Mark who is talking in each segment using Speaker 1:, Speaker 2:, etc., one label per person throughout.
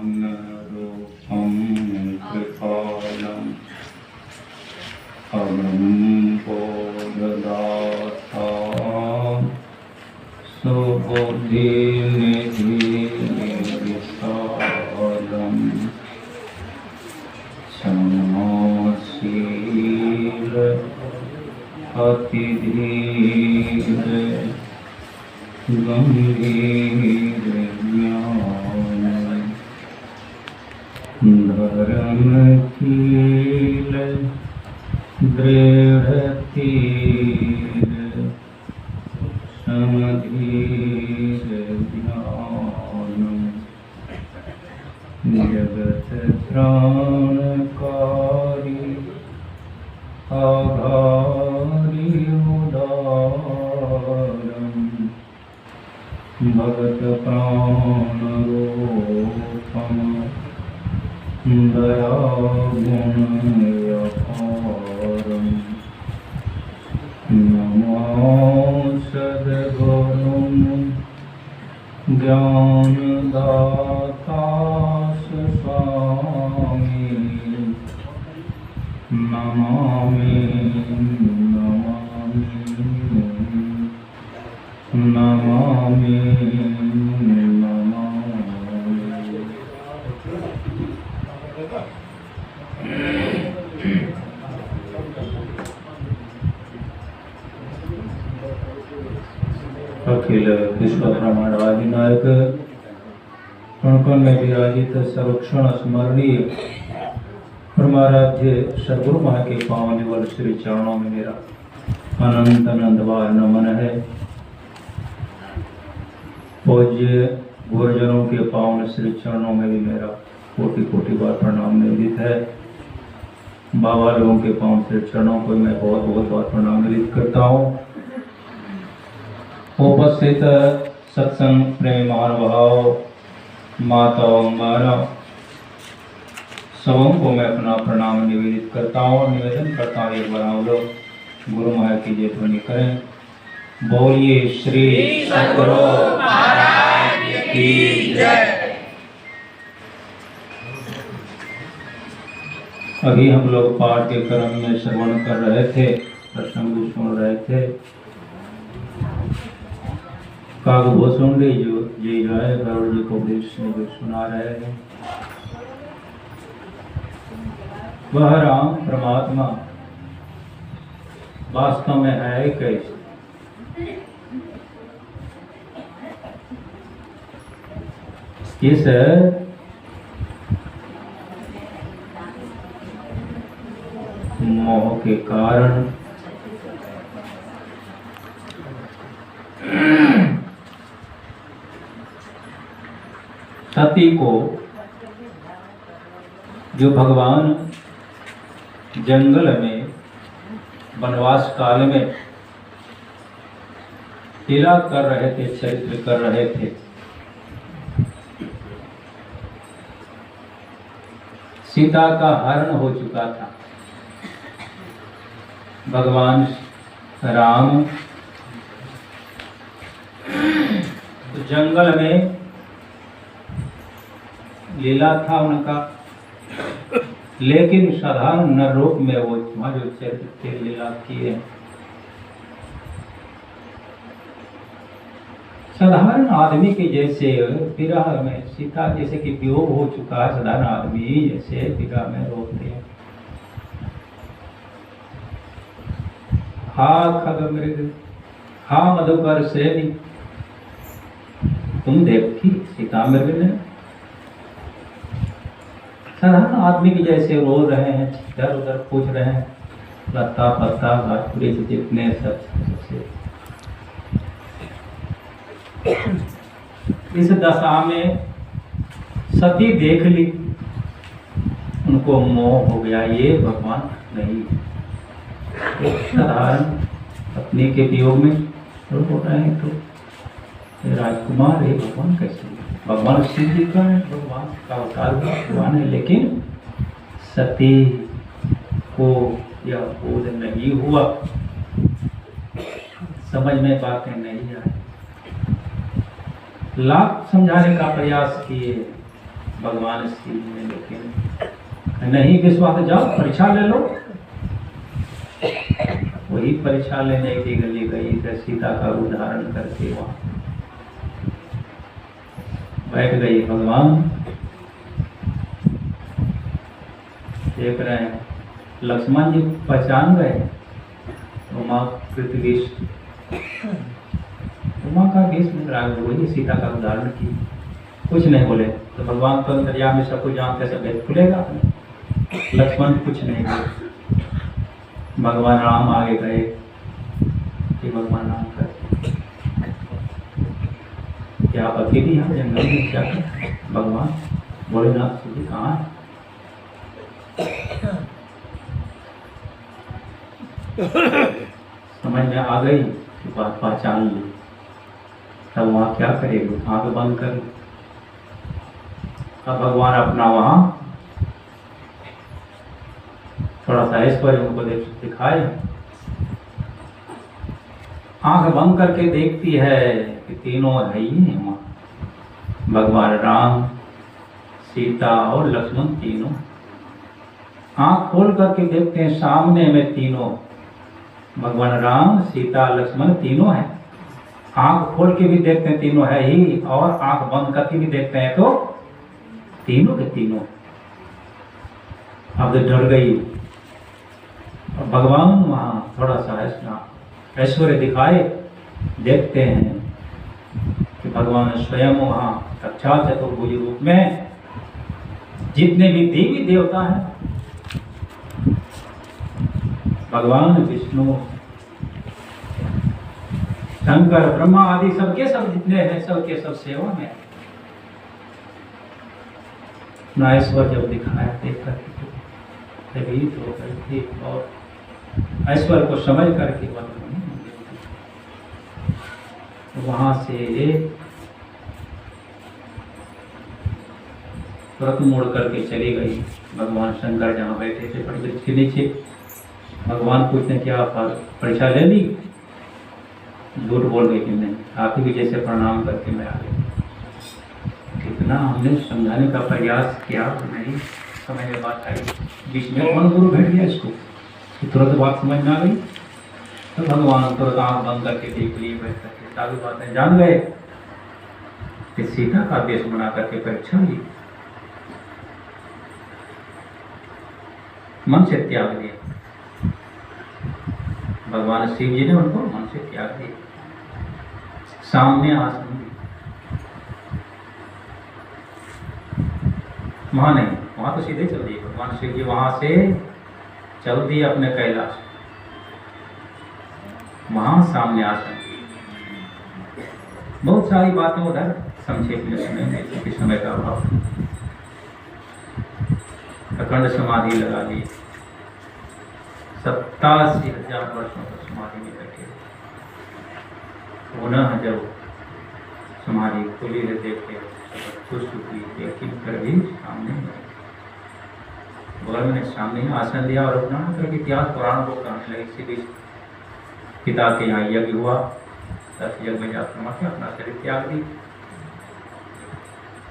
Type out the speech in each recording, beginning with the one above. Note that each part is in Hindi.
Speaker 1: ज्ञानरूपं कृपालम् अमृतं बोधदाता सुबुद्धिनिधिविशालम् क्षमाशील अतिधीर गंभीर ज्ञान धर्मशील दृढ़धीर समधीर ज्ञान जगत त्राणकारी आधारी उदारम् भगत प्राण रूपम् दया गुण अपारम् नमो सद्गुरुं ज्ञानदाता स्वामी नमामि नमामि नमामि अखिल विश्व ब्रह्मांडाधिनायक कण में विराजित सर्वक्षण स्मरणीय परमाराध्य सद्गुरु महा के पावन निवल श्री चरणों में मेरा अनंत अनंतवार नमन है। पूज्य गुरुजनों के पावन श्री चरणों में भी मेरा कोटि कोटि बार प्रणाम निवेदित है। बाबा लोगों के पावन श्री चरणों को मैं बहुत बहुत बार प्रणाम निवेदित करता हूँ। उपस्थित सत्संग प्रेम महानुभाव माताओं मानव सबों को मैं अपना प्रणाम निवेदित करता हूँ और निवेदन करता हूँ एक बार हम लोग गुरु महाराज की जय ध्वनि करें। बोलिए श्री सद्गुरु महाराज की जय। अभी हम लोग पाठ के क्रम में श्रवण कर रहे थे, प्रसंग भी सुन रहे थे। कागभूषुंडी जो जी राय गरुड़ जी को उपदेश में जो सुना रहे हैं, वह राम परमात्मा वास्तव में है कैसे? इस मोह के कारण सती को जो भगवान जंगल में वनवास काल में लीला कर रहे थे, चरित्र कर रहे थे, सीता का हरण हो चुका था। भगवान राम तो जंगल में लीला था उनका, लेकिन साधारण नर रूप में वो वहाँ जो चरित्र के लीला किए। साधारण आदमी के जैसे विरह में सीता जैसे कि वियोग हो चुका है, साधारण आदमी जैसे विरह में रोते हैं। हा खग मृग हा मधुकर सेनी, तुम देखी सीता मृग ने। साधारण आदमी के जैसे रो रहे हैं, इधर उधर पूछ रहे हैं, लता पत्ता घाटपुरी जितने सब से। इस दशा में सती देख ली, उनको मोह हो गया, ये भगवान नहीं। साधारण पत्नी के वियोग में रो रहे हैं, तो राजकुमार है भगवान कैसे? भगवान शिव जी का है, भगवान का अवतार भगवान है, लेकिन सती को यह बोध नहीं हुआ। समझ में बातें नहीं आई। लाख समझाने का प्रयास किए भगवान शिव ने, लेकिन नहीं विश्वास। जाओ परीक्षा ले लो। वही परीक्षा लेने की गली गई तो सीता का उदाहरण करके वहां बैठ गई। भगवान देख रहे हैं, लक्ष्मण जी पहचान गए उमा पृथ्वी, उमा का वेश में वही सीता का उदाहरण की। कुछ नहीं बोले तो भगवान तो अंतर्यामी में सब कुछ जानते, सब भेद खुलेगा। लक्ष्मण कुछ नहीं बोले। भगवान राम आगे गए कि भगवान राम कर क्या आप अकेली हैं जंगल में? क्या भगवान बोले ना सीधी कहाँ है? समझ में आ गई कि बात पहचान ली। तब वहां क्या करेगी? आंख बंद कर। अब भगवान अपना वहां थोड़ा सा ऐश्वर्य उनको दिखाए। आंख बंद करके देखती है कि तीनों है ही वहां, भगवान राम, सीता और लक्ष्मण तीनों। आंख खोल करके देखते हैं सामने में तीनों, भगवान राम, सीता, लक्ष्मण तीनों है। आंख खोल के भी देखते हैं तीनों है ही, और आंख बंद करके भी देखते हैं तो तीनों के तीनों। अब तो डर गई। और भगवान वहां थोड़ा सा ऐश्वर्य दिखाए। देखते हैं कि भगवान स्वयं वहां साक्षात चतुर्भुज रूप में जितने भी देवी देवता हैं, भगवान विष्णु, शंकर, ब्रह्मा आदि सबके सब जितने हैं सबके सब सेवा में अपना ऐश्वर्य जब दिखाया, देख करके भयभीत हो गई थी और ऐश्वर्य को समझ करके वहां से तुरंत मोड़ करके चली गई। भगवान शंकर जहाँ बैठे थे वृक्ष के नीचे, भगवान पूछने क्या परीक्षा ले ली? झूठ बोल गई कि नहीं, आप ही भी जैसे प्रणाम करके मैं आ गई। कितना हमने समझाने का प्रयास किया, नहीं समझ में बात आई। बीच में कौन गुरु भेट गया इसको, तुरंत बात समझ में आ गई। तो भगवान तुरंत आंख बंद करके देख लिए, बैठ करके सारी बातें जान गए कि सीता का देश बना करके परीक्षा ली। मन से त्याग दिया भगवान शिव जी ने, उनको मन से त्याग दिया। सामने आसन वहां नहीं, वहां तो सीधे चल दिए भगवान शिव जी, वहां से चल दिए अपने कैलाश। वहां सामने आसन। बहुत सारी बातें उधर संक्षेप में सुनेंगे क्योंकि समय का अभाव। अखंड समाधि लगा ली, 87,000 वर्षों तक समाधि में बैठे। पुनः जब समाधि खुली है देखे लेकिन फिर भी सामने बगल में सामने आसन दिया और अपना करके इतिहास पुराण को कहने लगे। इसी बीच पिता के यहाँ यज्ञ हुआ, 10 यज्ञ में जाकर माथे अपना शरीर त्याग दी।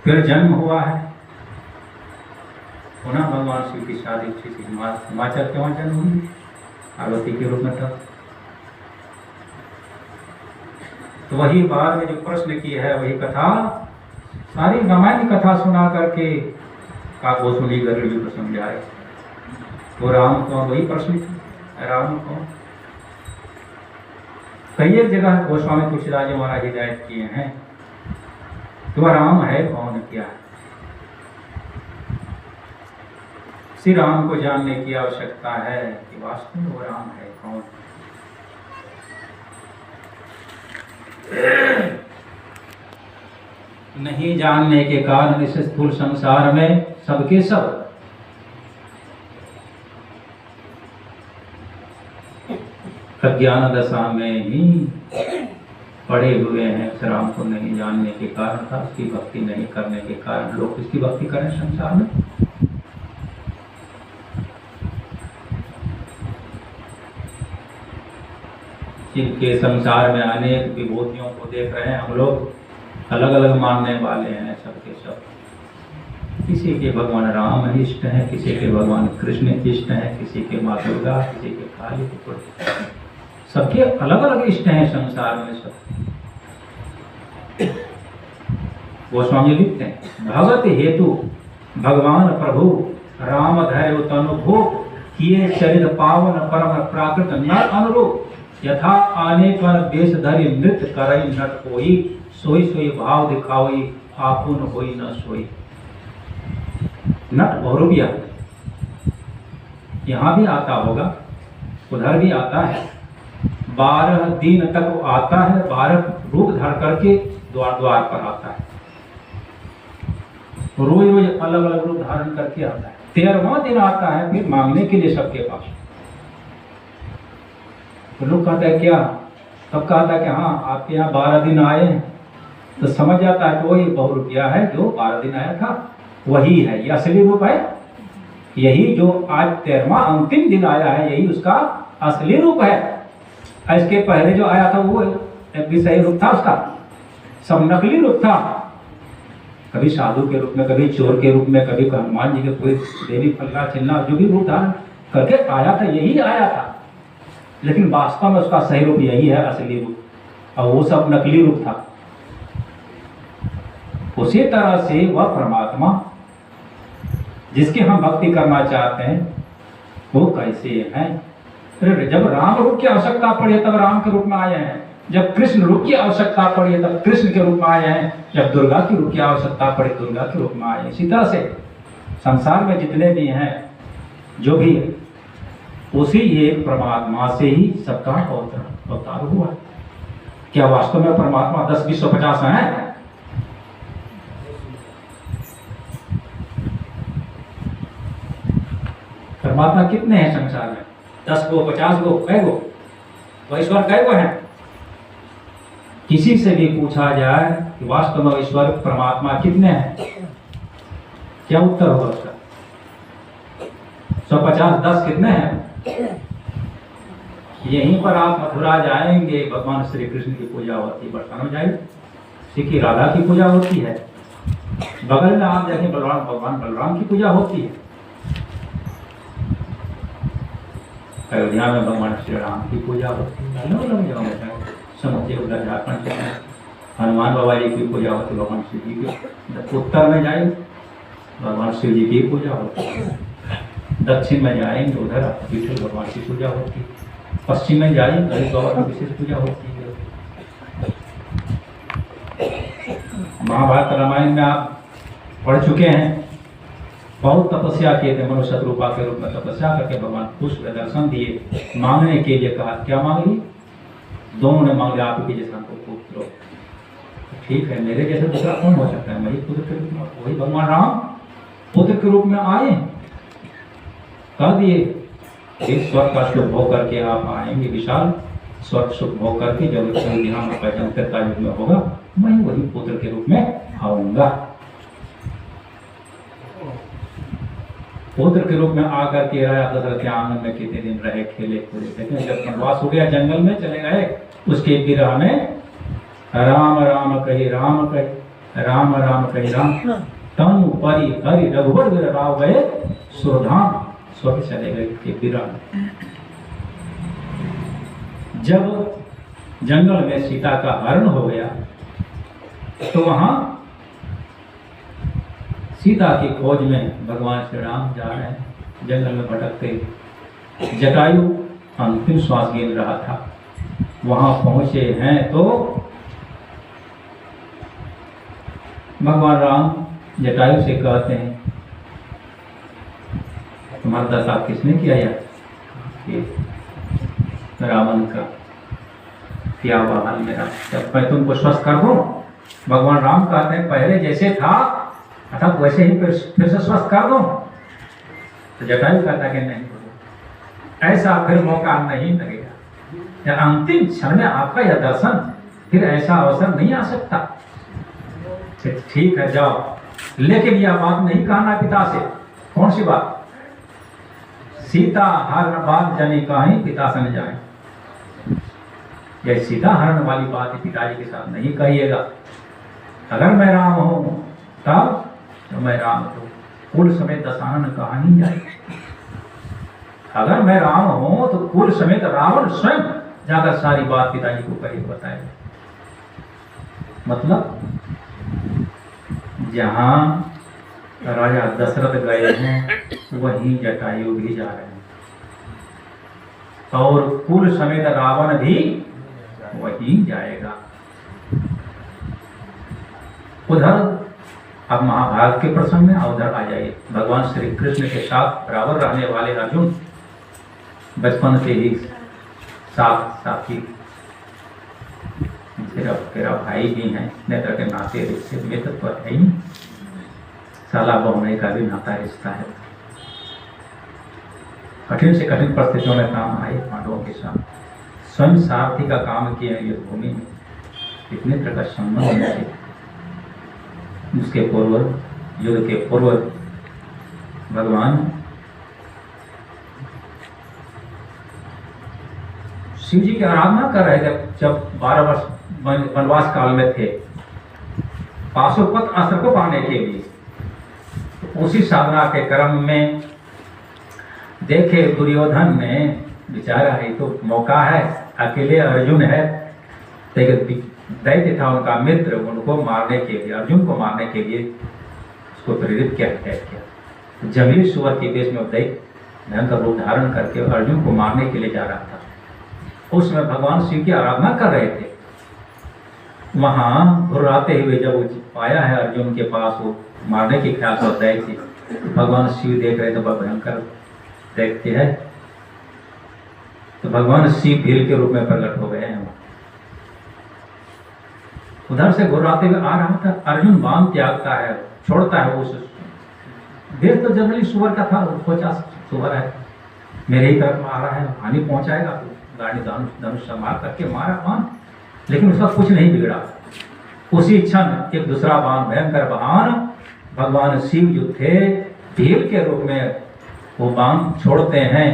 Speaker 1: फिर जन्म हुआ है, पुनः भगवान शिव की शादी हिमाचल के वहाँ जन्म हुई पार्वती के रूप में। तब तो वही बाद में जो प्रश्न की है वही कथा, सारी रामायण की कथा सुना करके काको सुनी गरुड़ जी को समझाए। तो राम कौन, वही प्रश्न थी, राम कौन। कई एक जगह गोस्वामी तुलसीदास जी महाराज हिदायत किए हैं कि वह राम है कौन, क्या है। श्री राम को जानने की आवश्यकता है कि वास्तव में वो राम है कौन। नहीं जानने के कारण इस स्थूल संसार में सबके सब अज्ञान दशा में ही पड़े हुए हैं। इस राम को नहीं जानने के कारण था, उसकी भक्ति नहीं करने के कारण लोग इसकी भक्ति करें संसार में। इनके संसार में अनेक विभूतियों को देख रहे हैं हम लोग, अलग अलग मानने वाले हैं सबके सब। किसी के भगवान राम इष्ट हैं, किसी के भगवान कृष्ण इष्ट हैं, किसी के माँ दुर्गा, किसी के काली, सबके अलग अलग इष्ट हैं संसार में सब। गोस्वामी लिखते हैं, भगत हेतु भगवान प्रभु राम धैर्य तनु भोग किए चरित पावन परम प्राकृत नर अनुरूप यथा आने पर देश धरि नृत्य करई नट कोई सोई सोई भाव दिखाओई आपुन होई न सोई। नट बहुरूपिया यहाँ भी आता होगा, उधर भी आता है। 12 दिन तक वो आता है, 12 रूप धार करके द्वार द्वार पर आता है, रोज रोज अलग अलग रूप धारण करके आता है। 13वां दिन आता है फिर मांगने के लिए सबके पास। तो लोग कहते हैं क्या, तब कहता है कि हाँ आपके यहाँ 12 दिन आए हैं, तो समझ जाता है कि वही बहुरूपिया है जो 12 दिन आया था, वही है, ये असली रूप है। यही जो आज 13वां अंतिम दिन आया है, यही उसका असली रूप है। इसके पहले जो आया था वो भी सही रूप था उसका, सब नकली रूप था। कभी साधु के रूप में, कभी चोर के रूप में, कभी हनुमान जी के कोई देवी फल्ला चिल्ला जो भी रूप धारण करके आया था, यही आया था। लेकिन वास्तव में उसका सही रूप यही है, असली रूप, और वो सब नकली रूप था। उसी तरह से वह परमात्मा जिसकी हम भक्ति करना चाहते हैं वो कैसे हैं। जब राम रूप की आवश्यकता पड़ी तब राम के रूप में आए हैं, जब कृष्ण रूप की आवश्यकता पड़ी तब कृष्ण के रूप में आए हैं, जब दुर्गा की रूप की आवश्यकता पड़ी दुर्गा के रूप में आए हैं। इसी तरह से संसार में जितने भी हैं जो भी उसी एक परमात्मा से ही सबका अवतार हुआ। क्या वास्तव में परमात्मा 10, 20, 50 हैं? परमात्मा कितने हैं संसार में? 10 गो, 50 गो, कै गो? वह ईश्वर कै गो हैं? किसी से भी पूछा जाए कि वास्तव में ईश्वर परमात्मा कितने हैं, क्या उत्तर होगा उसका? 150, 10 कितने हैं? यहीं पर आप मथुरा जाएंगे, भगवान श्री कृष्ण की पूजा होती है, बरसाना में जाएंगे श्री की राधा की पूजा होती है, बगल में आप देखें भगवान बलराम की पूजा होती है, अयोध्या में भगवान श्री राम की पूजा होती है, समझिए उधर झारखंड हनुमान बाबा जी की पूजा होती है, भगवान शिव जी की। उत्तर में जाएंगे भगवान शिव जी की पूजा होती है, दक्षिण में जाएंगे उधर विष्णु भगवान की पूजा होती है, पश्चिम में जाएंगे गणेश बाबा की विशेष पूजा होती है। महाभारत रामायण में आप पढ़ चुके हैं, बहुत तपस्या किए थे, मनुष्य रूपा के रूप में तपस्या करके भगवान पुष्प का दर्शन दिए, मांगने के लिए कहा, क्या मांग ली? दोनों ने मांग लिया आपके जैसा को पुत्र। ठीक है, मेरे जैसे दूसरा कौन हो सकता है? वही पुत्र के रूप में, वही भगवान राम पुत्र के रूप में आए, कह दिए इस स्वर्ग का सुख भोग करके आप आएंगे, विशाल स्वर्ग सुख भोग करके जब ध्यान पैदा युग में होगा, मैं वही पुत्र के रूप में आऊंगा। पुत्र के रूप में आकर के राजा दशरथ के आंगन में कितने दिन रहे, खेले कूदे। लेकिन जब वनवास हो गया, जंगल में चले गए, उसके विरह में राम राम कही राम कही राम राम कही राम तनु परि हरि रघुवर विरह गए सुरधाम, स्वर्ग चले गए के विरह में। जब जंगल में सीता का हरण हो गया तो वहां सीता की खोज में भगवान श्री राम जा रहे हैं, जंगल में भटकते। जटायु अंतिम श्वास गिन रहा था, वहां पहुंचे हैं तो भगवान राम जटायु से कहते हैं, तुम्हारा दशा किसने किया यार? रावण का क्या हुआ हाल मेरा, जब मैं तुमको स्वस्थ कर दूं? भगवान राम कहते हैं पहले जैसे था अर्थात वैसे ही फिर से स्वस्थ कर दो। तो जटायु कहता कि नहीं, ऐसा फिर मौका नहीं लगेगा, अंतिम क्षण में आपका यह दर्शन, फिर ऐसा अवसर नहीं आ सकता। ठीक है जाओ, लेकिन यह बात नहीं कहना पिता से। कौन सी बात? सीता हर बात जनी कहीं पिता से न जाए। यह सीता हरण वाली बात पिताजी के साथ नहीं करिएगा। अगर मैं राम हूं तब तो मैं राम हूं, कुल समेत दशानन कहा नहीं जाएगी। अगर मैं राम हूं तो कुल समेत रावण स्वयं जाकर सारी बात पिताजी को कही बताएगा। मतलब जहां राजा दशरथ गए हैं वहीं जटायु भी जा रहे हैं, और कुल समेत रावण भी वहीं जाएगा। उधर अब महाभारत के प्रसंग में उधर आ जाइए। भगवान श्री कृष्ण के साथ बराबर रहने वाले अर्जुन बचपन से ही साथ साथी, तेरा भाई भी हैं, नेत्र के नाते रिश्ते मित्र तो है ही, साला बहुने का भी नाता रिश्ता है। कठिन से कठिन परिस्थितियों में काम आए पांडवों के साथ, स्वयं सारथी का काम किए हैं युद्ध भूमि में। इतने प्रकार संबंध थे। उसके पूर्व, युद्ध के पूर्व भगवान शिव जी की आराधना कर रहे थे। जब 12 वर्ष वनवास काल में थे, पाशुपत अस्त्र को पाने के लिए, तो उसी साधना के क्रम में देखे दुर्योधन ने बेचारा है तो मौका है, अकेले अर्जुन है, दैत्य था उनका मित्र, उनको मारने के लिए, अर्जुन को मारने के लिए उसको प्रेरित किया। जंगली सुअर के देश में दैत्य भयंकर रूप धारण करके अर्जुन को मारने के लिए जा रहा था। उसमें भगवान शिव की आराधना कर रहे थे। वहां घुर्राते हुए जब वो पाया है अर्जुन के पास, वो मारने के ख्याल से दैत्य, भगवान शिव देख रहे थे बड़ा भयंकर देखते हैं, तो भगवान शिव भील के रूप में प्रकट हो गए हैं। उधर से घुर्राते हुए आ रहा था, अर्जुन बाण त्यागता है, छोड़ता है। उस देख तो जंगली सुअर का था, सोचा सुअर है मेरे ही तरफ आ रहा है, हानि पहुंचाएगा, तो गाड़ी धनुष मार करके मारा बाण, लेकिन उसका कुछ नहीं बिगड़ा। उसी क्षण एक दूसरा बाण, भयंकर बाण, भगवान शिव जो थे भील के रूप में वो बाण छोड़ते हैं।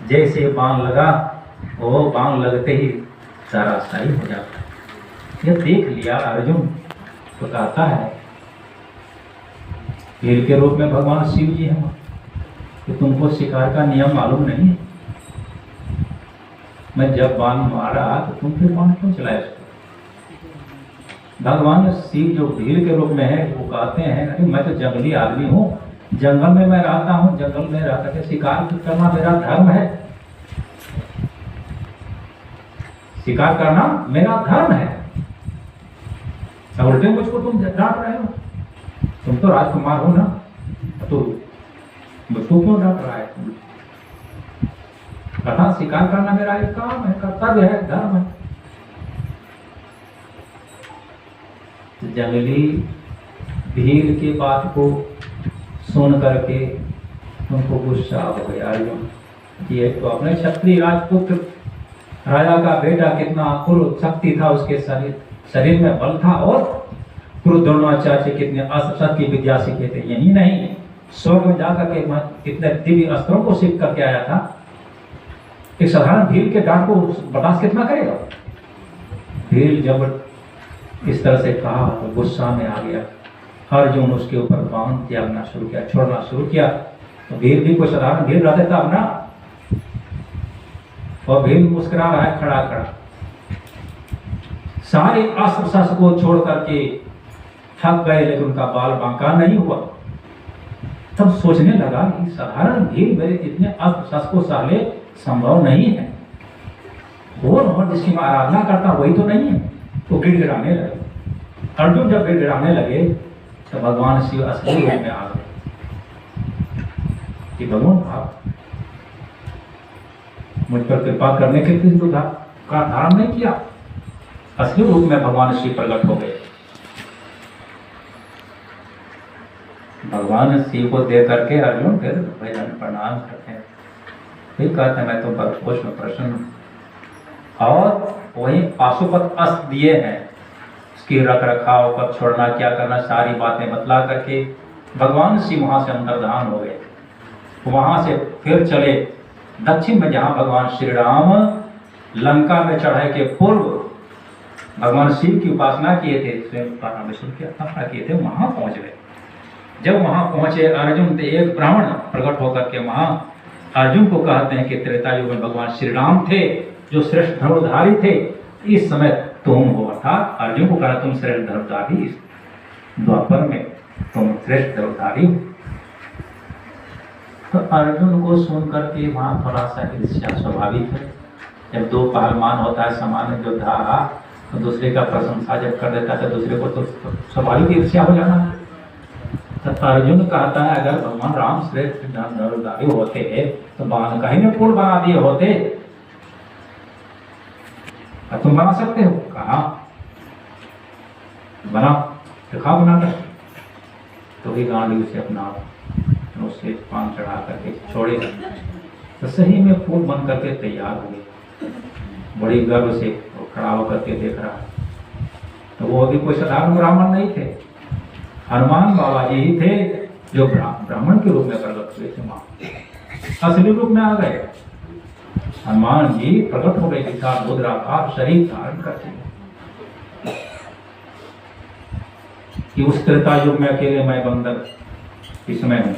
Speaker 1: जैसे बाण लगा, वो बाण लगते ही सारा सही हो जाता है। यह देख लिया अर्जुन तो कहता है, भील के रूप में भगवान शिव जी हैं, तो तुमको शिकार का नियम मालूम नहीं है? मैं जब बाण मारा तो तुम फिर बाण क्यों चलाए उसको? भगवान शिव जो भील के रूप में है वो कहते हैं, अरे मैं तो जंगली आदमी हूँ, जंगल में मैं रहता हूँ, जंगल में रह करके शिकार करना मेरा धर्म है, शिकार करना मेरा धर्म है। उल्टे मुझको तुम डांट रहे हो, तुम तो राजकुमार हो ना, तो मुझको क्यों डांट रहा है? कथा शिकार करना मेरा एक काम है, कर्तव्य है, धर्म है। जंगली भील की बात को सुन करके उनको गुस्सा हो गया अर्जुन, ये तो अपने क्षत्रिय राजपुत्र राजा का बेटा, कितना क्रूर शक्ति था उसके शरीर में बल था, और क्रूर द्रोणाचार्य कितने अस्त्र की विद्या सीखे थे। यही नहीं, स्वर्ग में जाकर के कितने दिव्य अस्त्रों को सीख करके आया था। एक साधारण भील के डांट को बर्दाश्त कितना करेगा? भील जब इस तरह से कहा तो गुस्सा में आ गया अर्जुन, उसके ऊपर बाण त्यागना शुरू किया, छोड़ना शुरू किया। तो भील भी कोई साधारण भील रहता था ना, और भील मुस्कुरा रहा है खड़ा खड़ा, सारे अस्त्र शस्त्र को छोड़ करके थक गए, लेकिन उनका बाल बांका नहीं हुआ। तब सोचने लगा कि साधारण भील मेरे इतने अस्त्र शस्त्र को सहले संभव नहीं है, और जिसकी मैं आराधना करता वही तो नहीं है। वो गिड़गिड़ाने लगे। अर्जुन जब गिड़गिड़ाने लगे तो भगवान शिव असली रूप में आ गए कि भगवान आप मुझ पर कृपा करने के लिए तो का धारण नहीं किया। असली रूप में भगवान शिव प्रकट हो गए। भगवान शिव को देख करके अर्जुन फिर भजन प्रणाम करते हैं, फिर कहते हैं मैं तुम पर खुश में प्रसन्न हूं, और वही पाशुपत अस्त्र दिए हैं, उसकी रख रखाव, कब छोड़ना, क्या करना, सारी बातें बतला करके भगवान शिव वहां से अंतर्धान हो गए। वहां से फिर चले दक्षिण में, जहां भगवान श्री राम लंका में चढ़ाई के पूर्व भगवान शिव की उपासना किए थे, स्वयं परमेश्वर की उपासना किए थे, वहां पहुंच गए। जब वहां पहुंचे अर्जुन, तो एक ब्राह्मण प्रकट होकर के वहां अर्जुन को कहते हैं कि त्रेता युग में भगवान श्री राम थे जो श्रेष्ठ धनुर्धारी थे, इस समय तुम हो, अर्थात अर्जुन को कहा तुम श्रेष्ठ धनुर्धारी, इस द्वापर में तुम श्रेष्ठ धनुर्धारी। तो अर्जुन को सुन करके वहां थोड़ा सा ईर्ष्या स्वाभाविक है। जब दो पहलवान होता है सामान्य योद्धा, तो दूसरे का प्रशंसा जब कर देता है तो दूसरे को तो स्वाभाविक ईर्ष्या हो जाना है। तो अर्जुन कहता है अगर भगवान राम श्रेष्ठ धनुर्धारी होते तो बाण का ही ने पुल बना दिए होते, तुम बना सकते हो? कहा बना, दिखा बनाकर। तो भी गांडी उसे अपना उससे पान चढ़ा करके छोड़ेगा। तो सही में फूल बन करके तैयार हो गए। बड़ी गर्व से वो खड़ा होकर के देख रहा है। तो वो अभी कोई साधारण ब्राह्मण नहीं थे, हनुमान बाबा जी ही थे जो ब्राह्मण के रूप में प्रकट हुए थे। वहां असली रूप में आ गए। हनुमान जी प्रकट हो गए, विशाल रुद्राकार शरीर धारण करते कि उस त्रेता युग में अकेले मैं बंदर इस समय हूं।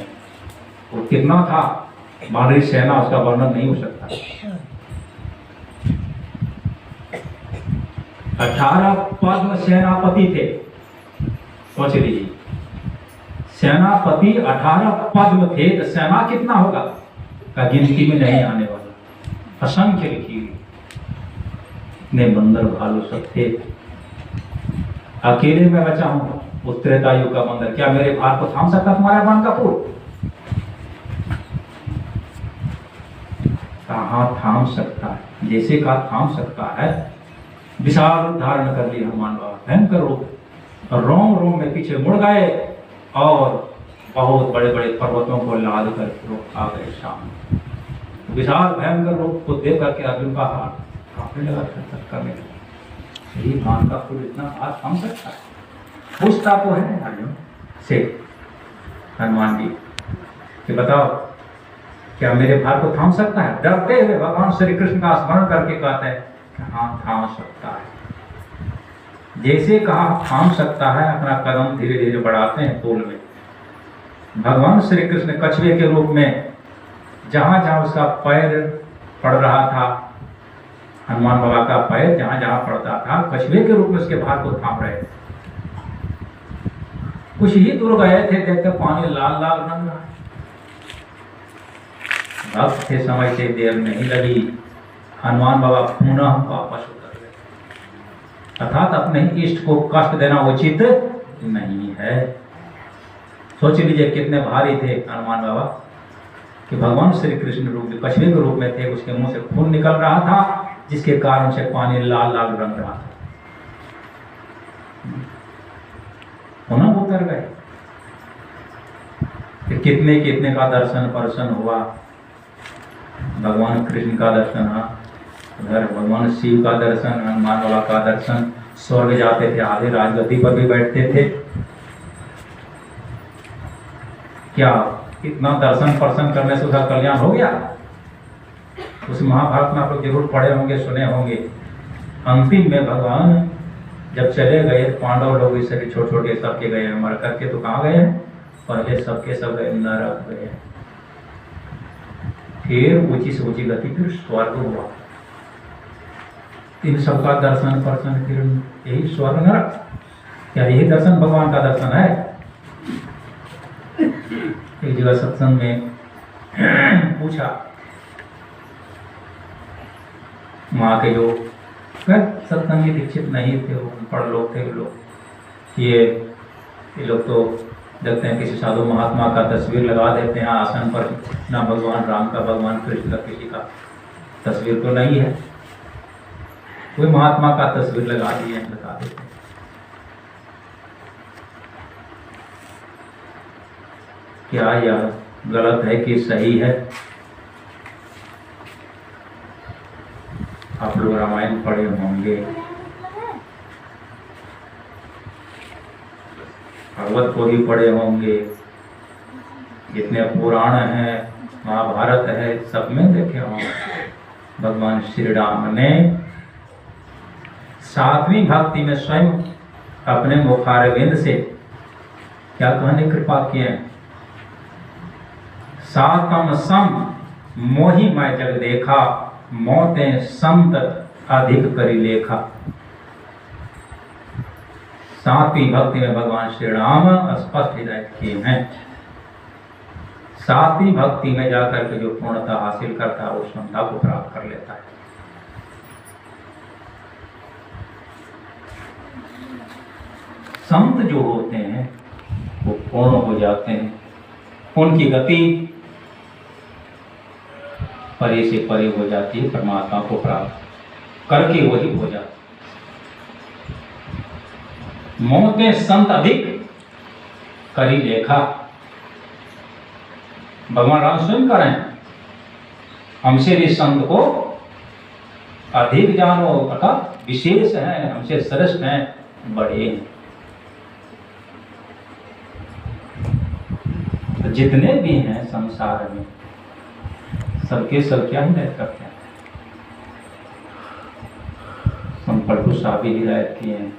Speaker 1: वो कितना था, बानरी सेना, उसका वर्णन नहीं हो सकता। 18 पद्म सेनापति थे, सोच लीजिए। सेनापति 18 पद्म थे, तो सेना कितना होगा का गिनती में नहीं आने वाला, असंख्य लिखी हुई। इतने बंदर भालू सब थे, अकेले मैं बचा हूं उस त्रेता युग का बंदर। क्या मेरे भार को थाम सकता तुम्हारा बाण का पुल? कहाँ थाम सकता है, जैसे कहा थाम सकता है। विशाल रूप धारण कर लिया हनुमान बाबा, भयंकर रूप, और रोम रोम में पीछे मुड़ गए और बहुत बड़े बड़े पर्वतों को लाद कर आ गए सामने। विशाल भयंकर रूप को देख करके अर्जुन का हाथ कांपने लगा, करने लगा। यही बाण का पुल इतना हाथ थाम सकता है? पूछता तो है अर्जुन से हनुमान जी कि बताओ क्या मेरे भार को थाम सकता है? डरते हुए भगवान श्री कृष्ण का स्मरण करके कहते हैं कि हाँ थाम सकता है। जैसे कहा थाम सकता है, अपना कदम धीरे धीरे बढ़ाते हैं पुल में। भगवान श्री कृष्ण कछुए के रूप में जहां जहां उसका पैर पड़ रहा था, हनुमान बाबा का पैर जहां जहां पड़ता था, कछुए के रूप में उसके भार को थाम रहे थे। कुछ ही दूर गए थे, देखते पानी लाल लाल रंग रहा। भक्त थे, समय से देर नहीं लगी, हनुमान बाबा पुनः वापस उतर गए। अर्थात अपने इष्ट को कष्ट देना उचित नहीं है। सोच लीजिए कितने भारी थे हनुमान बाबा कि भगवान श्री कृष्ण रूप कछुए के रूप में थे, उसके मुंह से खून निकल रहा था, जिसके कारण से पानी लाल लाल रंग रहा था। पुनः उतर गए। कितने कितने का दर्शन हुआ। भगवान कृष्ण का दर्शन, उधर भगवान शिव का दर्शन, हनुमान बाबा का दर्शन। स्वर्ग जाते थे, आधे राजगद्दी पर भी बैठते थे। क्या इतना दर्शन पर्शन करने से उसका कल्याण हो गया? उस महाभारत में आप लोग जरूर पढ़े होंगे, सुने होंगे। अंतिम में भगवान जब चले गए, पांडव लोग इस छोटे छोटे सबके गए, मर करके तो कहाँ गए? पहले सबके सब गए, नरक गए। फिर ऊंची से ऊंची गति, फिर स्वर्ग हुआ। इन सबका दर्शन पर्शन, फिर यही स्वर्ग नरक। क्या यही दर्शन भगवान का दर्शन है? एक जगह सत्संग में पूछा माँ के जो सत्संग में दीक्षित नहीं थे, वो पढ़ लोग थे, लोग ये लोग तो देखते हैं किसी साधु महात्मा का तस्वीर लगा देते हैं आसन पर, ना भगवान राम का, भगवान कृष्ण का किसी का तस्वीर तो नहीं है, कोई महात्मा का तस्वीर लगा दिए, लगा देते हैं। क्या यह गलत है कि सही है? आप लोग रामायण पढ़े होंगे, भागवत को भी पढ़े होंगे, जितने पुराण हैं, महाभारत है, सब में देखे होंगे। भगवान श्री राम ने सातवीं भक्ति में स्वयं अपने मुखारविंद से क्या कहने कृपा किए, सातम सम मोहि मैं जग देखा, मौतें संत अधिक करी लेखा। सातवीं भक्ति में भगवान श्री राम स्पष्ट हिदायत किए हैं। सातवीं भक्ति में जाकर के जो पूर्णता हासिल करता है वो क्षमता को प्राप्त कर लेता है। संत जो होते हैं वो पूर्ण हो जाते हैं, उनकी गति परे से परे हो जाती है, परमात्मा को प्राप्त करके वही हो जाती है। मौतें संत अधिक करी लेखा, भगवान राम स्वयं करें, हमसे भी संत को अधिक जानो, अर्थात विशेष है, हमसे श्रेष्ठ हैं, बड़े हैं। तो जितने भी हैं संसार में सबके सब क्या हिदायत करते हैं, संपर्क भी हिदायत किए हैं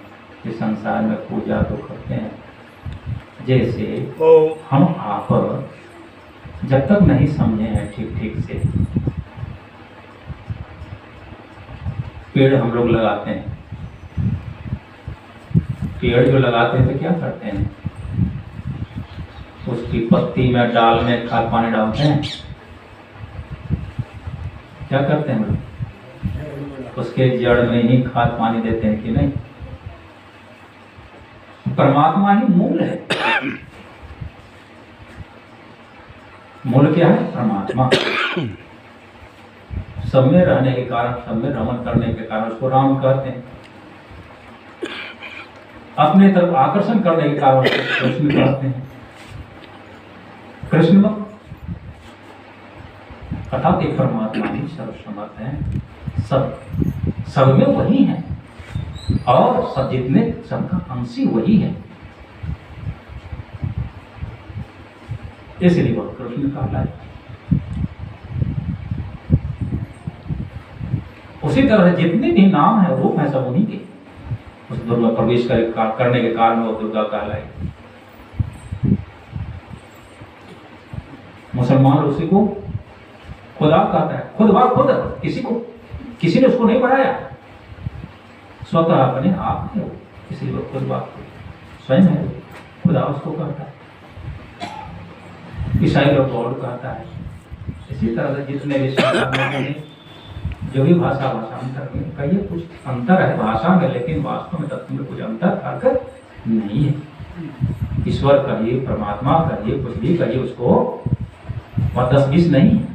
Speaker 1: कि संसार में पूजा तो करते हैं। जैसे हम आप जब तक नहीं समझे हैं ठीक से, पेड़ हम लोग लगाते हैं, पेड़ जो लगाते हैं तो क्या करते हैं, उसकी पत्ती में डाल में खाद पानी डालते हैं, क्या करते हैं हम लोग, उसके जड़ में ही खाद पानी देते हैं कि नहीं। परमात्मा ही मूल है, मूल क्या है, परमात्मा। सब में रहने के कारण, सब में रमन करने के कारण उसको राम कहते हैं। अपने तरफ आकर्षण करने के कारण उसको कृष्ण कहते हैं। कृष्ण अर्थात एक परमात्मा ही सर्वसमर्थ है, सब में वही है और सब जितने सबका अंशी वही है, इसलिए वह कृष्ण कहलाए। उसी तरह जितने भी नाम है रूप है सब उन्हीं के, उस दुर्गा प्रवेश करने के कारण वो दुर्गा कहलाए। मुसलमान उसी को खुदा कहता है, खुद बा खुद, किसी ने उसको नहीं बनाया, स्वतः अपने आप है वो, किसी को खुद बा खुद स्वयं है, खुदा उसको कहता है। ईसाई लोग गॉड कहता है। इसी तरह से जितने भी जो भी भाषांतर में कहिए कुछ अंतर है भाषा में, लेकिन वास्तव में तत्व में कुछ अंतर फर्क नहीं है। ईश्वर कहिए, परमात्मा कहिए, कुछ भी कहिए, उसको और 10-20 नहीं है,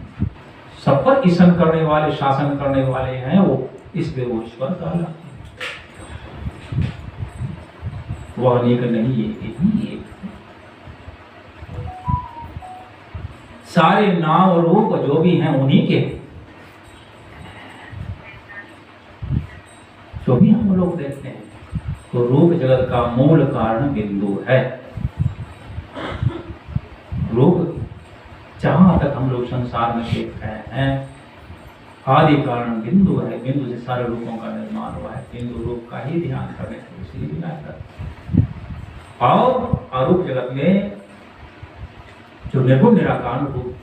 Speaker 1: सब पर ईशन करने वाले, शासन करने वाले हैं वो, इसलिए वो ईश्वर कहलाते हैं। वह अनेक नहीं, एक सारे नाम और रूप जो भी हैं उन्हीं के, जो भी हम लोग देखते हैं तो रूप जगत का मूल कारण बिंदु है। रूप जहां तक हम लोग संसार में देख रहे हैं, आदि कारण बिंदु है, बिंदु से सारे रूपों का निर्माण हुआ है। बिंदु रूप का ही ध्यान करने से इसलिए भी करते। और अरूप जगत में जो निर्गुण निराकार रूप,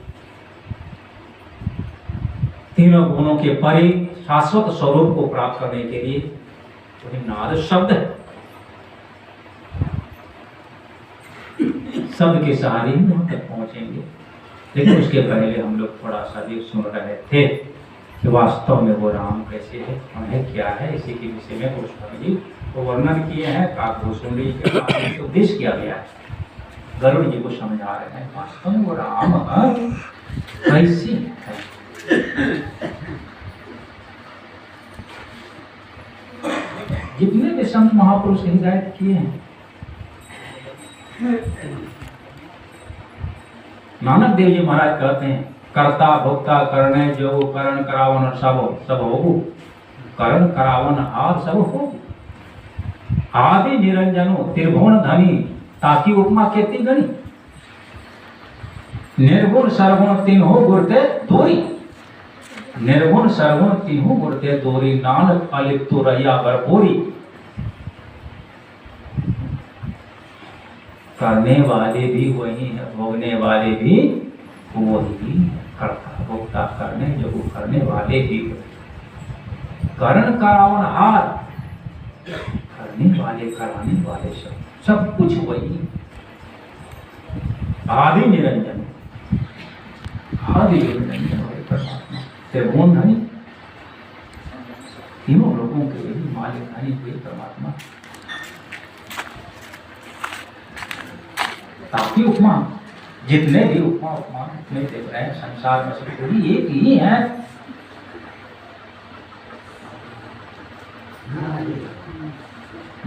Speaker 1: तीनों गुणों के परे शाश्वत स्वरूप को प्राप्त करने के लिए वही नाद शब्द है। शब्द के सहारे ही वहां तक पहुंचेंगे, लेकिन उसके पहले हम लोग थोड़ा सा भी सुन रहे थे कि वास्तव में वो राम कैसे है, उन्हें क्या है, इसी के विषय में गोस्वामी जी वो वर्णन किए हैं। काकभूषुंडी के उपदेश किया गया है, गरुड़ जी को समझा रहे हैं वास्तव में वो राम कैसी है। जितने भी संत महापुरुष हिदायत किए हैं, नानक देव जी महाराज कहते हैं, कर्ता भोक्ता करने जो करण करावन सब होगु, करण करावन आद सब होगु, आदि निरंजनो त्रिभुवन धनी ताकि उपमा केती गणी, निर्गुण सर्वगुण तीन हो गुरते दोरी, निर्गुण सरगुण तीनों गुरते दोरी, नानक अलिप्त रहिया भरपूरी। करने वाले भी वही है, भोगने वाले भी वही, करता भोगता करने जो करने वाले भी। करण करावन हार, करने वाले कराने वाले सब कुछ वही। आदि निरंजन, आदि निरंजन वही परमात्मा, त्रिभुवन धनी, तीनों लोगों के वही मालिक धनी वही परमात्मा। ताकि उपमा, जितने भी उपमा उपमान अपने देख रहे हैं संसार में, सब वही एक ही है।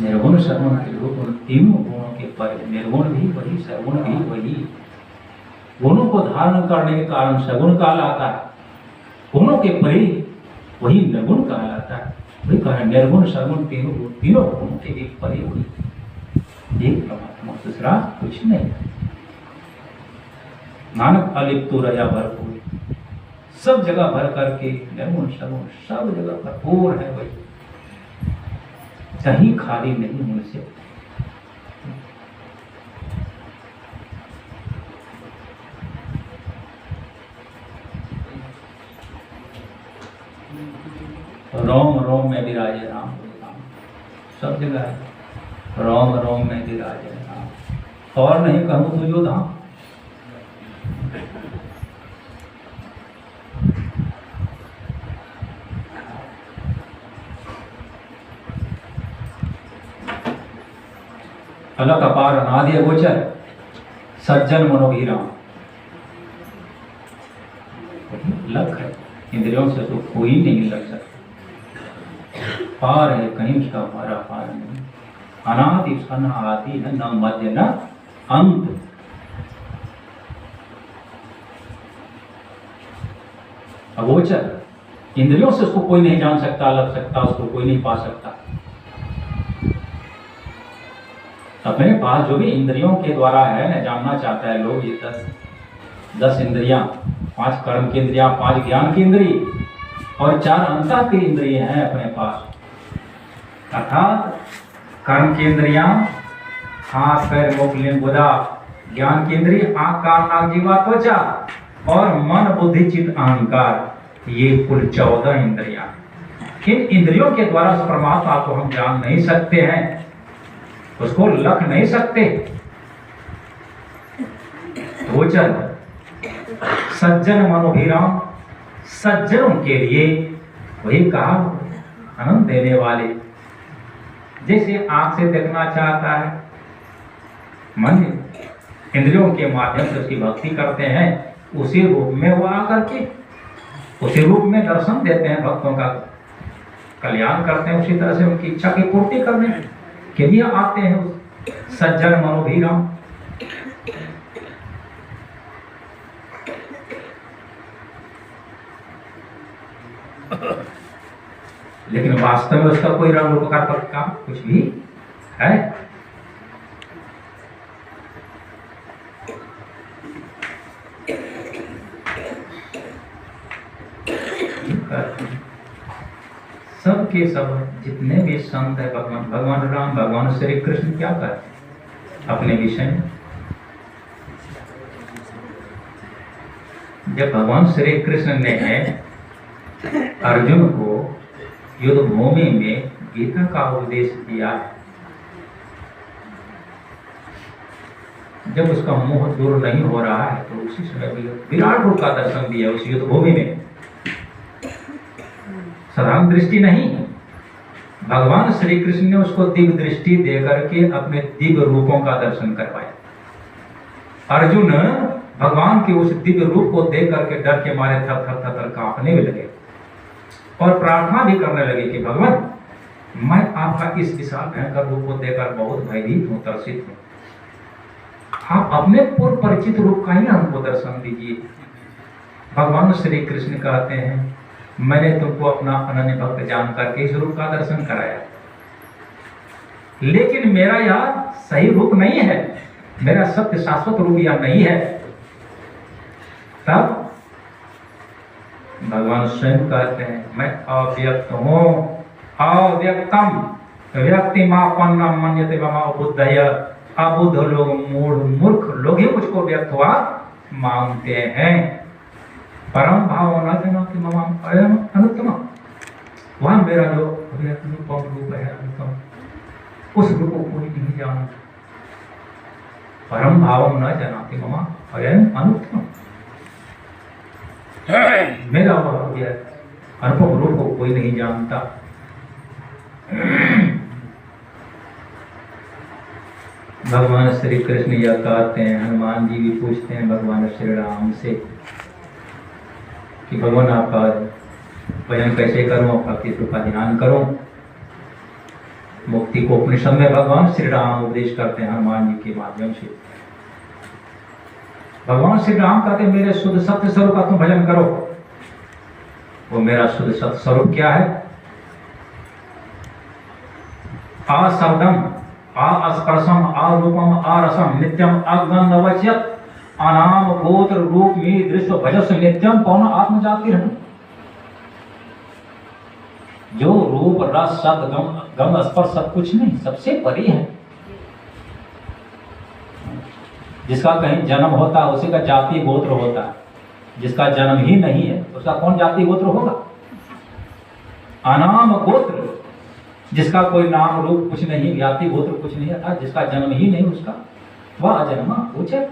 Speaker 1: निर्गुण सगुण त्रिगुण तीनों गुणों के पर, निर्गुण भी वही सगुण भी वही। गुणों को धारण करने के कारण सगुण कहलाता है, गुणों के परे वही निर्गुण कहलाता है। वही कहा निर्गुण सगुण तीनों गुणों के एक परे वही एक परमात्मा, दूसरा कुछ नहीं। नानक अलिप्त रहिया भरपूर, सब जगह भर करके निर्गुण सगुण सब जगह भरपूर है वही, कहीं खाली नहीं उनसे। रोम रोम में विराजे राम, सब जगह है रोम रोम में विराजे राम। और नहीं कहूँ तो जो धाम, अलग अपार अनादि गोचर, सज्जन मनोभिराम, लग है, इंद्रियों से तो कोई नहीं लग सकता। पार है कहीं उसका हमारा पार नहीं, अनादि सन आदि है, न मध्य न अंत। अगोचर, इंद्रियों से उसको कोई नहीं जान सकता, लग सकता, उसको कोई नहीं पा सकता। अपने पास जो भी इंद्रियों के द्वारा है जानना चाहता है लोग, ये 10 इंद्रियां, 5 कर्म की इंद्रियां, 5 ज्ञान की इंद्रिय और 4 अंतः की इंद्रिय हैं अपने पास। अर्थात कर्म की इंद्रियां हाथ पैर मुख लिंग बुधा, ज्ञान की इंद्रिय आंख कान नाक जीवा त्वचा और मन बुद्धि चित्त अहंकार, ये कुल 14 इंद्रियां। इन इंद्रियों के द्वारा उस परमात्मा को हम जान नहीं सकते हैं, उसको लख नहीं सकते। गोचर, सज्जन मनोभिराम, सज्जनों के लिए वही कहा आनंद देने वाले। जैसे आंख से देखना चाहता है, मन इंद्रियों के माध्यम से उसकी भक्ति करते हैं, उसी रूप में वो आकर के उसी रूप में दर्शन देते हैं, भक्तों का कल्याण करते हैं, उसी तरह से उनकी इच्छा की पूर्ति करने के लिए आते हैं सज्जन मनोभिराम। लेकिन वास्तव में उसका कोई रंग रूप का कुछ भी है? सब के सब जितने भी संत है, भगवान राम, भगवान श्री कृष्ण क्या करते अपने विषय में? जब भगवान श्री कृष्ण ने अर्जुन को युद्ध भूमि में गीता का उपदेश दिया, जब उसका मोह दूर नहीं हो रहा है तो उसी समय विराट रूप का दर्शन दिया उस युद्ध भूमि में। साधारण दृष्टि नहीं, भगवान श्री कृष्ण ने उसको दिव्य दृष्टि देकर के अपने दिव्य रूपों का दर्शन करवाया। अर्जुन भगवान के उस दिव्य रूप को देख करके डर के मारे थर थर थर कांपने भी लगे और प्रार्थना भी करने लगे कि भगवान, मैं आपका इस विशाल भयंकर रूप को देखकर बहुत भयभीत हूँ, त्रसित हूँ, आप अपने पूर्व परिचित रूप का ही हमको दर्शन दीजिए। भगवान श्री कृष्ण कहते हैं, मैंने तुमको अपना अनन्य भक्त जान करके इस रूप का दर्शन कराया, लेकिन मेरा यह सही रूप नहीं है, मेरा सत्य शाश्वत रूप यह नहीं है। तब भगवान स्वयं कहते हैं मैं अव्यक्त हूँ, अव्यक्तम व्यक्तिमापन्नम मन्यते मम बुद्धय। अबुद्ध लोग, मूढ़ मूर्ख लोग ही मुझको व्यक्त हुआ मानते हैं। परम भाव न जानाति मम अयम अनुत्तम। वह मेरा जो अव्यक्त रूप है अनुत्तम, उस रूप को कोई नहीं जानता। परम भाव न जानाति मम अयम अनुत्तम। मेरा वह अनुपम रूप को कोई नहीं जानता। भगवान श्री कृष्ण यह कहते हैं, हनुमान जी भी पूछते हैं भगवान श्री राम से कि भगवान आपका भजन कैसे करूं, आपका किस का ध्यान करूं। मुक्ति को उपनिषद में भगवान श्री राम उपदेश करते हैं हनुमान जी के माध्यम से। भगवान श्री राम कहते हैं मेरे शुद्ध सत्य स्वरूप का तुम भजन करो। वो मेरा शुद्ध सत्य स्वरूप क्या है? अशब्दम अस्पर्शम आरूपम आरसम नित्यम अगंधवच्यत अनाम गोत्र रूप में दृश्य भजस नित्यम पौन आत्मजाति रहूं। जो रूप रस शब्द गंध स्पर्श सब कुछ नहीं, सबसे परे है। जिसका कहीं जन्म होता है उसी का जाति गोत्र होता है, जिसका जन्म ही नहीं है उसका कौन जाति गोत्र होगा? अनाम गोत्र, जिसका कोई नाम रूप कुछ नहीं, जाति गोत्र कुछ नहीं, अर्थात जिसका जन्म ही नहीं उसका वह अजन्मा कुछ है।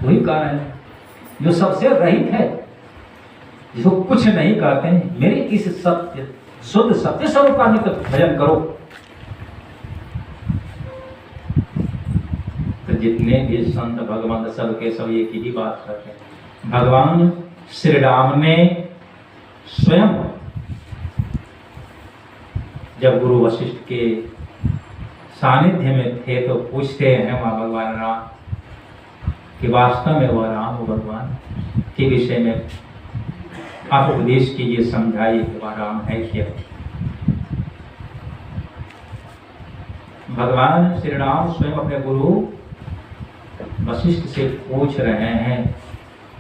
Speaker 1: वही कारण है जो सबसे रहित है, जिसको कुछ नहीं कहते हैं। मेरे इस सत्य शुद्ध सत्य स्वरूप का नित्य भजन करो। तो जितने भी संत भगवंत सब के सब एक ही बात करते हैं। भगवान श्री राम ने स्वयं जब गुरु वशिष्ठ के सानिध्य में थे तो पूछते हैं वहाँ भगवान राम कि वास्तव में वह राम भगवान के विषय में आप उपदेश कीजिए, समझाइए कि वह राम है क्या। भगवान श्री राम स्वयं अपने गुरु वशिष्ठ से पूछ रहे हैं।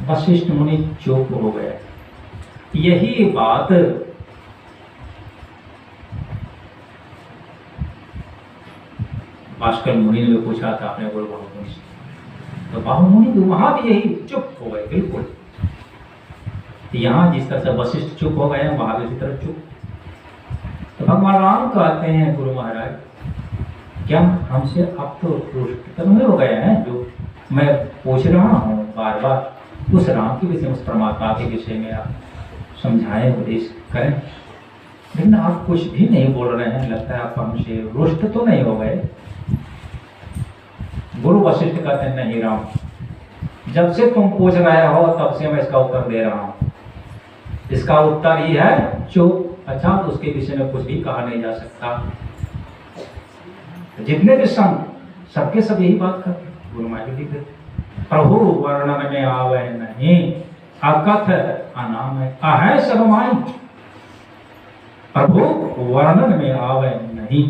Speaker 1: वशिष्ठ मुनि चुप हो गए। यही बात भास्कर मुनि ने पूछा था अपने गुरु बाहुमुनि से, तो बाहुमुनि भी वहां भी यही चुप हो गए बिल्कुल। यहाँ जिस तरह से वशिष्ठ चुप हो गए वहां भी इसी तरह चुप। तो भगवान राम कहते हैं गुरु महाराज, क्या हमसे अब तो रुष्ट नहीं हो गए हैं? जो मैं पूछ रहा हूँ बार बार उस राम के विषय, उस परमात्मा के विषय में आप समझाएं, उपदेश करें, लेकिन आप कुछ भी नहीं बोल रहे हैं। लगता है आप हमसे रुष्ट तो नहीं हो गए? गुरु वशिष्ठ कहते हैं नहीं राम, जब से तुम पूछ रहे हो तब से मैं इसका उत्तर दे रहा हूँ। इसका उत्तर ही है चुप। अच्छा, तो उसके विषय में कुछ भी कहा नहीं जा सकता। जितने भी संत सबके सब यही बात करते हैं। गुरु महाराज लिख देते, प्रभु वर्णन में आवे नहीं, अकथ अनाम है अहै सर्वमाई। प्रभु वर्णन में आवे नहीं,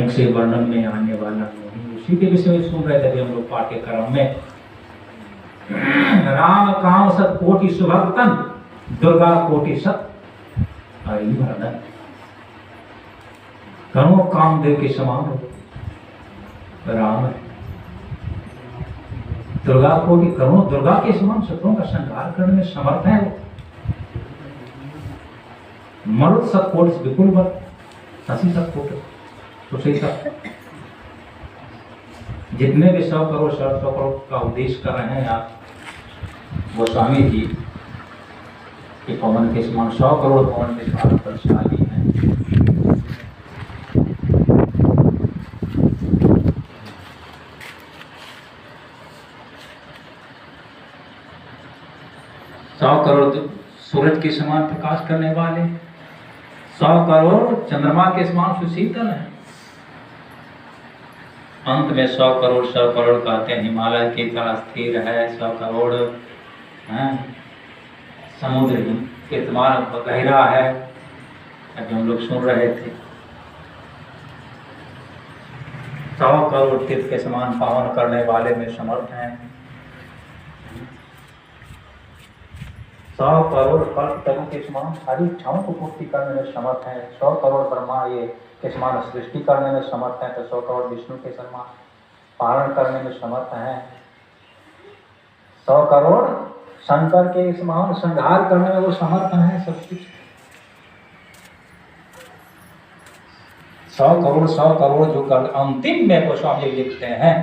Speaker 1: से वर्णन में आने वाला नहीं। उसी के विषय में सुन रहे थे हम लोग पाठ्यक्रम में। राम काम सत कोटि सुभक्तन, दुर्गा कोटि सत हरिवर्धन। करो कामदेव के समान हो राम है। दुर्गा कोटि करो दुर्गा के समान शत्रुओं का संहार करने में समर्थ है वो। मरुत सतकोट से विपुल बल, शशि सतकोट तो सही सब जितने भी 100 करोड़ 100 करोड़ का उद्देश्य कर रहे हैं आप गोस्वामी जी कि पवन के समान 100 करोड़ पवन के समान बलशाली हैं। करोड़ सूरज के समान प्रकाश करने वाले, 100 करोड़ चंद्रमा के समान सुशीतल है। अंत में 100 करोड़ कहते हैं हिमालय की तरह स्थिर है। 100 करोड़ समुद्र के समान गहरा है। अभी हम लोग सुन रहे थे 100 करोड़ तीर्थ के समान पावन करने वाले में समर्थ हैं। 100 करोड़ कल्प तरु के समान सारी इच्छाओं को पूर्ति करने में समर्थ है। 100 करोड़ ब्रह्मा ये के समान सृष्टि करने में समर्थ है, तो 100 करोड़ विष्णु के समान पालन करने में समर्थ है। 100 करोड़ शंकर के समान संहार करने में वो समर्थ है। सब कुछ 100 करोड़ जो कर अंतिम में को स्वामी लिखते हैं।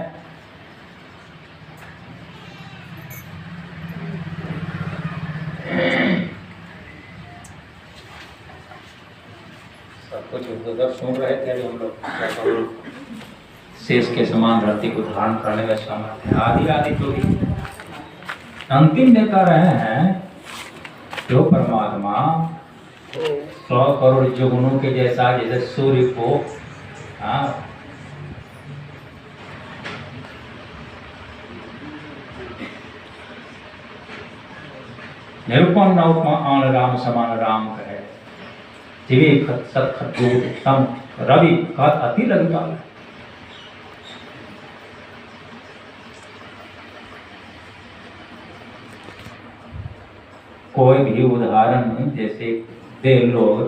Speaker 1: सब कुछ उधर सुन रहे थे हम लोग। शेष के समान धरती को धारण करने में समर्थ है। आदि आदि जो भी अंतिम में कर रहे हैं, जो परमात्मा 100 करोड़ जुगनों के जैसा, जैसे सूर्य को निरूपण न उपमा आन राम समान राम कहे, जीवे खत सत खत उत्तम रवि खत अति रविकाल। कोई भी उदाहरण जैसे दे लोग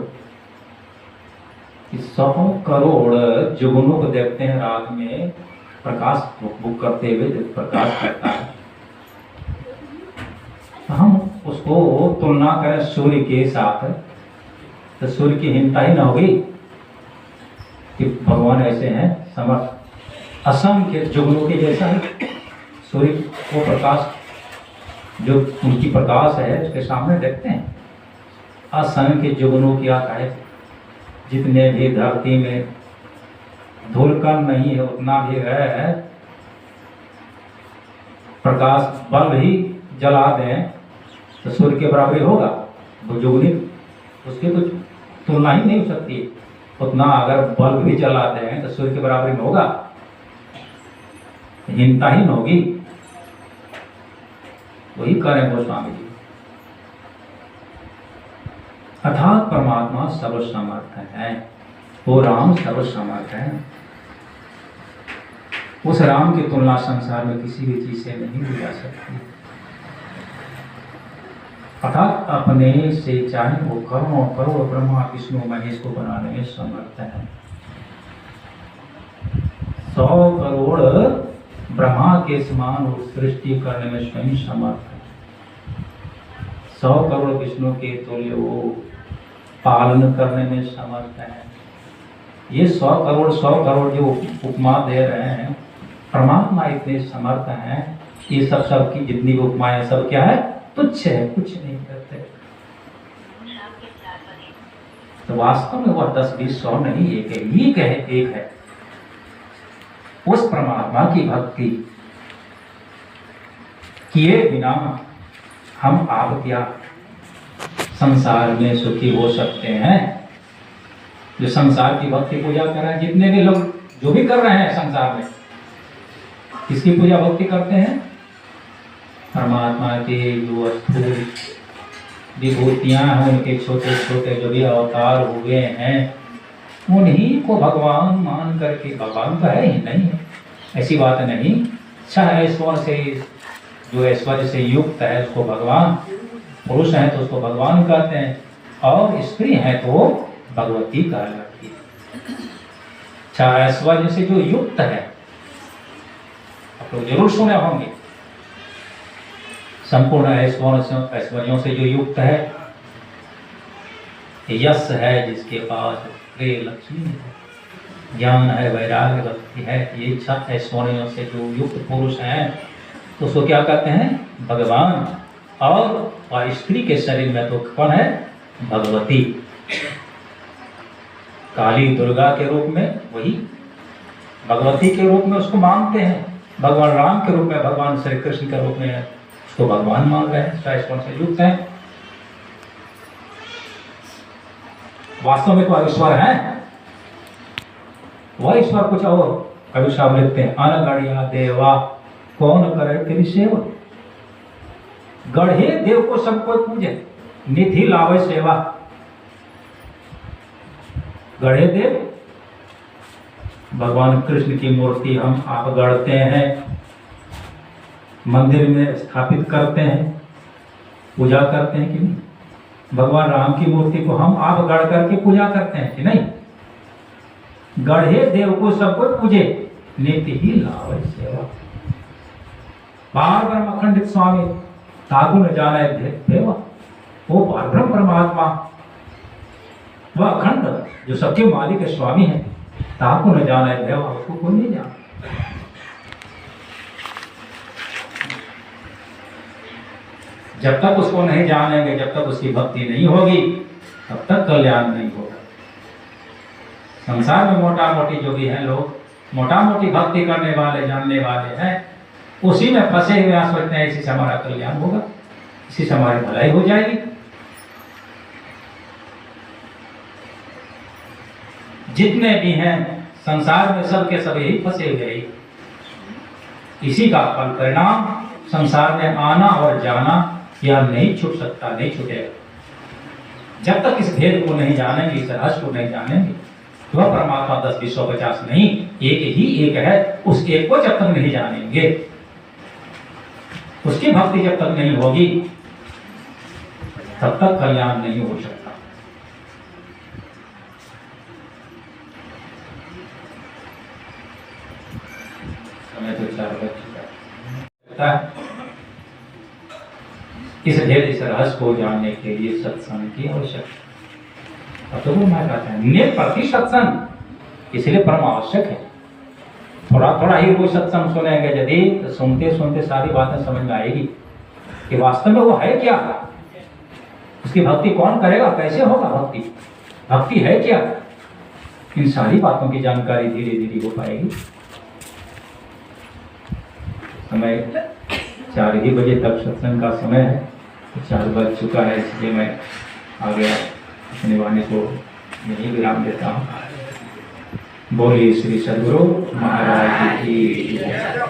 Speaker 1: 100 करोड़ जुगनों को देखते हैं रात में प्रकाश बुक करते हुए, जब प्रकाश करता है हम उसको तुलना करें सूर्य के साथ, तो सूर्य की हिंसा ही ना होगी कि भगवान ऐसे हैं समर्थ। असंख्य जुगनों के जैसा है सूर्य को प्रकाश, जो उनकी प्रकाश है उसके सामने देखते हैं। असंख्य जुगनों की आता है, जितने भी धरती में धूलकण नहीं है उतना भी है, प्रकाश बल्ब ही जला दें तो सूर्य के बराबरी होगा। वो जुगनी उसकी कुछ तुलना ही नहीं हो सकती। उतना अगर बल्ब भी जला दें तो सूर्य के बराबरी में होगा, हिंसा ही न होगी। वही करें गोस्वामी जी। अर्थात परमात्मा सर्वसमर्थ है, वो राम सर्वसमर्थ है। उस राम की तुलना संसार में किसी भी चीज से नहीं की जा सकती। अर्थात अपने से चाहे वो करोड़ों करोड़ ब्रह्मा विष्णु महेश को बनाने में समर्थ है। 100 करोड़ ब्रह्मा के समान सृष्टि करने में स्वयं समर्थ है। 100 करोड़ विष्णु के तुल्य वो पालन करने में समर्थ है। ये 100 करोड़ जो उपमा दे रहे हैं, परमात्मा इतने समर्थ हैं, ये सब की जितनी भी उपमाएं सब क्या है, तुच्छ है, कुछ नहीं करते। तो वास्तव में वह 10 20 100 नहीं, एक है। उस परमात्मा की भक्ति किए बिना हम आप क्या संसार में सुखी हो सकते हैं? जो संसार की भक्ति पूजा कर रहे हैं, जितने भी लोग जो भी कर रहे हैं संसार में, किसकी पूजा भक्ति करते हैं? परमात्मा के जो स्थूल विभूतियां हैं, उनके छोटे छोटे जो भी अवतार हुए हैं, उन्हीं को भगवान मान करके, भगवान का है ही नहीं है, ऐसी बात नहीं। चाहे ऐश्वर्य से, जो ऐश्वर्य से युक्त है उसको भगवान, पुरुष है तो उसको भगवान कहते हैं, और स्त्री है तो भगवती कहलाती है। चाहे ऐश्वर्य से जो युक्त है, आप लोग जरूर सुने होंगे, संपूर्ण ऐश्वर्यों से जो युक्त है, यश है जिसके पास, प्रिय लक्ष्मी है, ज्ञान है, वैराग्य भक्ति है, ये सब ऐश्वर्यों से जो युक्त पुरुष हैं, तो उसको क्या कहते हैं? भगवान। और स्त्री के शरीर में तो कौन है? भगवती। काली दुर्गा के रूप में, वही भगवती के रूप में उसको मानते हैं। भगवान राम के रूप में, भगवान श्री कृष्ण के रूप में उसको भगवान मान रहे हैं, ऐश्वर्य से युक्त हैं। वास्तव में तो ईश्वर है, वह ईश्वर कुछ और। कवि साहब लिखते हैं, अनगढ़िया देवा कौन करे तेरी सेवा, गढ़े देव को सब कोई पूजे, निधि लावे सेवा। गढ़े देव भगवान कृष्ण की मूर्ति हम आप गढ़ते हैं, मंदिर में स्थापित करते हैं, पूजा करते हैं कि नहीं? भगवान राम की मूर्ति को हम आप गढ़ करके पूजा करते हैं कि नहीं? गढ़े देव को सब कोई पूजे, नित्य ही लावे सेवा। बार बार अखंडित स्वामी ताकू न जाने देवा, वो पारब्रह्म परमात्मा, वह अखंड जो सबके मालिक स्वामी है, ताकू न जाने देवा, उसको कोई नहीं जाना। जब तक उसको नहीं जानेंगे, जब तक उसकी भक्ति नहीं होगी, तब तक कल्याण नहीं होगा। संसार में मोटा मोटी जो भी हैं लोग, मोटा मोटी भक्ति करने वाले, जानने वाले हैं, उसी में फंसे हुए सोचते हैं इसी से हमारा कल्याण होगा, इसी से हमारी भलाई हो जाएगी। जितने भी हैं संसार में, सबके सब यही फंसे हुए ही, इसी का फल परिणाम संसार में आना और जाना यह नहीं छूट सकता, नहीं छूटेगा। जब तक इस भेद को नहीं जानेंगे, इस रहस्य को नहीं जानेंगे, वह परमात्मा 10, 20, 50 नहीं, एक ही एक है। उस एक को जब तक नहीं जानेंगे, उसकी भक्ति जब तक नहीं होगी, तब तक कल्याण नहीं हो सकता। समय तो 4 बज चुका है। इस भेद, इस रहस्य को जानने के लिए सत्संग की आवश्यकता। तो वो मैं कहता है नित्य प्रति सत्संग इसलिए परम आवश्यक है। थोड़ा थोड़ा ही वो सत्संग सुनेंगे यदि, तो सुनते सुनते सारी बातें समझ में आएगी कि वास्तव में वो है क्या, उसकी भक्ति कौन करेगा, कैसे होगा भक्ति, भक्ति है क्या, इन सारी बातों की जानकारी धीरे धीरे हो पाएगी। समय 4 ही बजे तक सत्संग का समय है, 4 बज चुका है, इसलिए मैं आ गया, अपनी वाणी को यही विराम देता हूँ। बोलिए श्री सद्गुरु महाराज की जय।